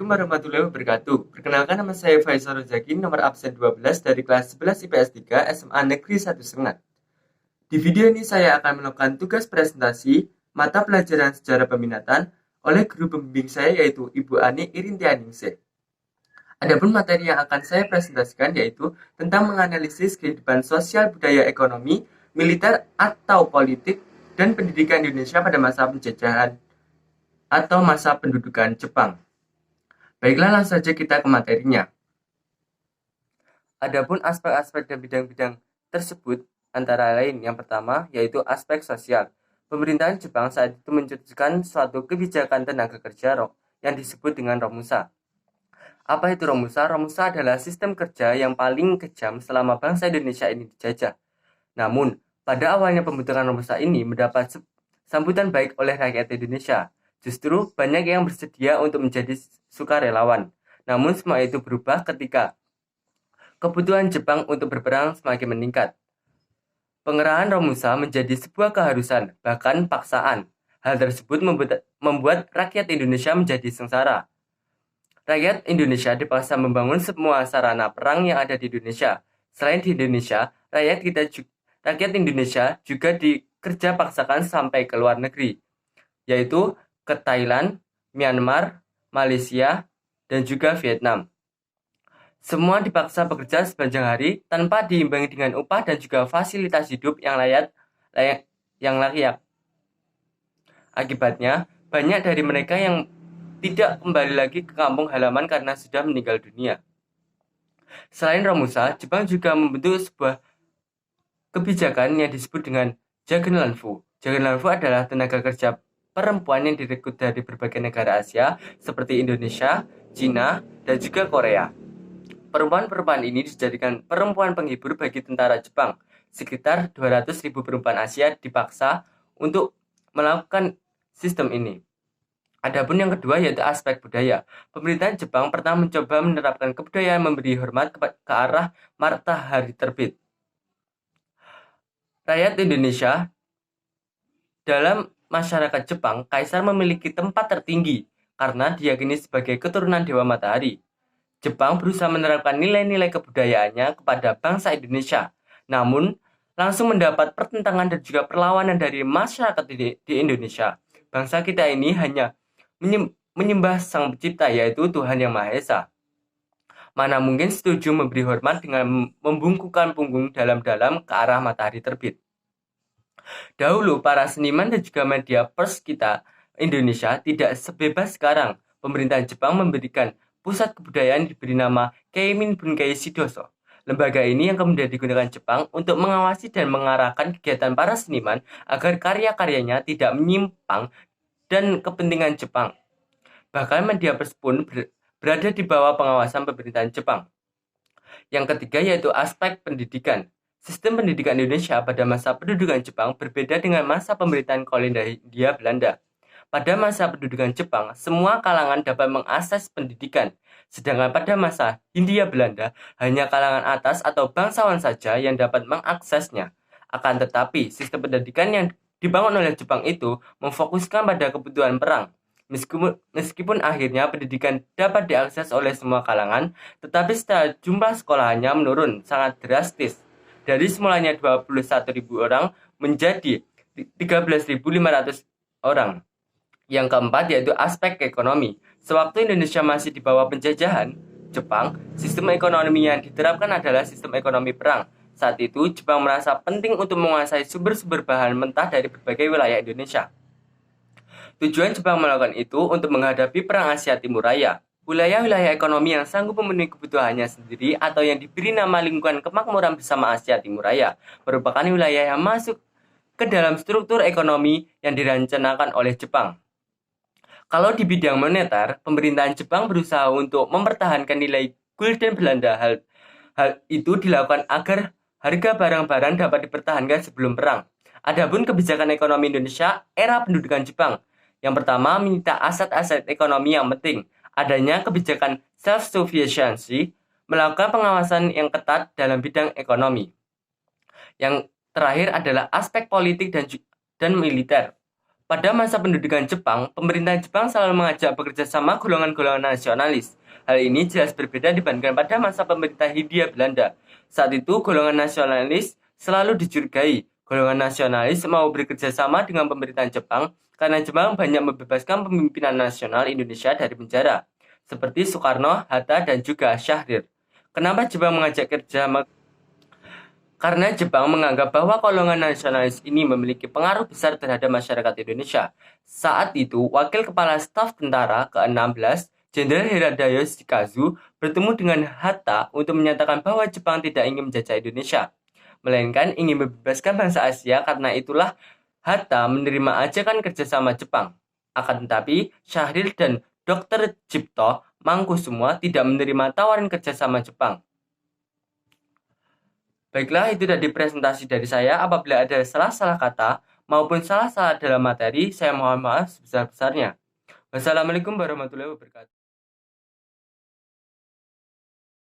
warahmatullahi wabarakatuh. Perkenalkan, nama saya Faisal Rozaki, nomor absen 12 dari kelas 11 IPS 3 SMA Negeri 1 Sengat. Di video ini saya akan melakukan tugas presentasi mata pelajaran sejarah peminatan oleh guru pembimbing saya yaitu Ibu Ani Irintianingsih. Adapun materi yang akan saya presentasikan yaitu tentang menganalisis kehidupan sosial, budaya, ekonomi, militer atau politik dan pendidikan Indonesia pada masa penjajahan atau masa pendudukan Jepang. Baiklah, langsung saja kita ke materinya. Adapun aspek-aspek dan bidang-bidang tersebut antara lain yang pertama yaitu aspek sosial. Pemerintahan Jepang saat itu mencetuskan suatu kebijakan tenaga kerja yang disebut dengan Romusa. Apa itu Romusa? Romusa adalah sistem kerja yang paling kejam selama bangsa Indonesia ini dijajah. Namun, pada awalnya pembentukan Romusa ini mendapat sambutan baik oleh rakyat Indonesia. Justru banyak yang bersedia untuk menjadi sukarelawan. Namun semua itu berubah ketika kebutuhan Jepang untuk berperang semakin meningkat. Pengerahan Romusa menjadi sebuah keharusan, bahkan paksaan. Hal tersebut membuat rakyat Indonesia menjadi sengsara. Rakyat Indonesia dipaksa membangun semua sarana perang yang ada di Indonesia. Selain di Indonesia, rakyat Indonesia juga dikerja paksakan sampai ke luar negeri, yaitu ke Thailand, Myanmar, Malaysia, dan juga Vietnam. Semua dipaksa bekerja sepanjang hari tanpa diimbangi dengan upah dan juga fasilitas hidup yang layak. Akibatnya, banyak dari mereka yang tidak kembali lagi ke kampung halaman karena sudah meninggal dunia. Selain Romusa, Jepang juga membentuk sebuah kebijakan yang disebut dengan Jagenlanfu. Jagenlanfu adalah tenaga kerja perempuan yang direkrut dari berbagai negara Asia seperti Indonesia, Cina, dan juga Korea. Perempuan-perempuan ini dijadikan perempuan penghibur bagi tentara Jepang. Sekitar 200.000 perempuan Asia dipaksa untuk melakukan sistem ini. Adapun yang kedua yaitu aspek budaya. Pemerintahan Jepang pernah mencoba menerapkan kebudayaan memberi hormat ke arah matahari terbit. Rakyat Indonesia dalam masyarakat Jepang, kaisar memiliki tempat tertinggi karena diyakini sebagai keturunan dewa matahari. Jepang berusaha menerapkan nilai-nilai kebudayaannya kepada bangsa Indonesia, namun langsung mendapat pertentangan dan juga perlawanan dari masyarakat di Indonesia. Bangsa kita ini hanya menyembah Sang Pencipta, yaitu Tuhan Yang Maha Esa. Mana mungkin setuju memberi hormat dengan membungkukkan punggung dalam-dalam ke arah matahari terbit. Dahulu para seniman dan juga media pers kita Indonesia tidak sebebas sekarang. Pemerintahan Jepang memberikan pusat kebudayaan diberi nama Keimin Bunkei Shidoso. Lembaga ini yang kemudian digunakan Jepang untuk mengawasi dan mengarahkan kegiatan para seniman agar karya-karyanya tidak menyimpang dan kepentingan Jepang. Bahkan media pers pun berada di bawah pengawasan pemerintahan Jepang. Yang ketiga yaitu aspek pendidikan. Sistem pendidikan Indonesia pada masa pendudukan Jepang berbeda dengan masa pemerintahan kolonial Hindia Belanda. Pada masa pendudukan Jepang, semua kalangan dapat mengakses pendidikan. Sedangkan pada masa Hindia Belanda, hanya kalangan atas atau bangsawan saja yang dapat mengaksesnya. Akan tetapi, sistem pendidikan yang dibangun oleh Jepang itu memfokuskan pada kebutuhan perang. Meskipun akhirnya pendidikan dapat diakses oleh semua kalangan, tetapi setelah jumlah sekolahnya menurun sangat drastis. Dari semulanya 21.000 orang menjadi 13.500 orang. Yang keempat yaitu aspek ekonomi. Sewaktu Indonesia masih di bawah penjajahan Jepang, sistem ekonomi yang diterapkan adalah sistem ekonomi perang. Saat itu, Jepang merasa penting untuk menguasai sumber-sumber bahan mentah dari berbagai wilayah Indonesia. Tujuan Jepang melakukan itu untuk menghadapi Perang Asia Timur Raya. Wilayah-wilayah ekonomi yang sanggup memenuhi kebutuhannya sendiri atau yang diberi nama lingkungan kemakmuran bersama Asia Timur Raya merupakan wilayah yang masuk ke dalam struktur ekonomi yang direncanakan oleh Jepang. Kalau di bidang moneter, pemerintahan Jepang berusaha untuk mempertahankan nilai gulden Belanda. Hal itu dilakukan agar harga barang-barang dapat dipertahankan sebelum perang. Adapun kebijakan ekonomi Indonesia era pendudukan Jepang. Yang pertama, menyita aset-aset ekonomi yang penting. Adanya kebijakan self-sufficiency, melakukan pengawasan yang ketat dalam bidang ekonomi. Yang terakhir adalah aspek politik dan militer. Pada masa pendudukan Jepang, pemerintah Jepang selalu mengajak bekerja sama golongan-golongan nasionalis. Hal ini jelas berbeda dibandingkan pada masa pemerintah Hindia Belanda. Saat itu, golongan nasionalis selalu dicurigai. Golongan nasionalis mau bekerja sama dengan pemerintahan Jepang karena Jepang banyak membebaskan pemimpinan nasional Indonesia dari penjara, seperti Soekarno, Hatta, dan juga Syahrir. Kenapa Jepang mengajak kerja karena Jepang menganggap bahwa golongan nasionalis ini memiliki pengaruh besar terhadap masyarakat Indonesia. Saat itu, Wakil Kepala Staf Tentara ke-16, Jenderal Hiradayo Yoshikazu, bertemu dengan Hatta untuk menyatakan bahwa Jepang tidak ingin menjajah Indonesia, melainkan ingin membebaskan bangsa Asia. Karena itulah Hatta menerima ajakan kerjasama Jepang. Akan tetapi, Syahrir dan Dr. Cipto Mangkusumwa tidak menerima tawaran kerjasama Jepang. Baiklah, itu tadi presentasi dari saya. Apabila ada salah-salah kata maupun salah-salah dalam materi, saya mohon maaf sebesar-besarnya. Wassalamualaikum warahmatullahi wabarakatuh.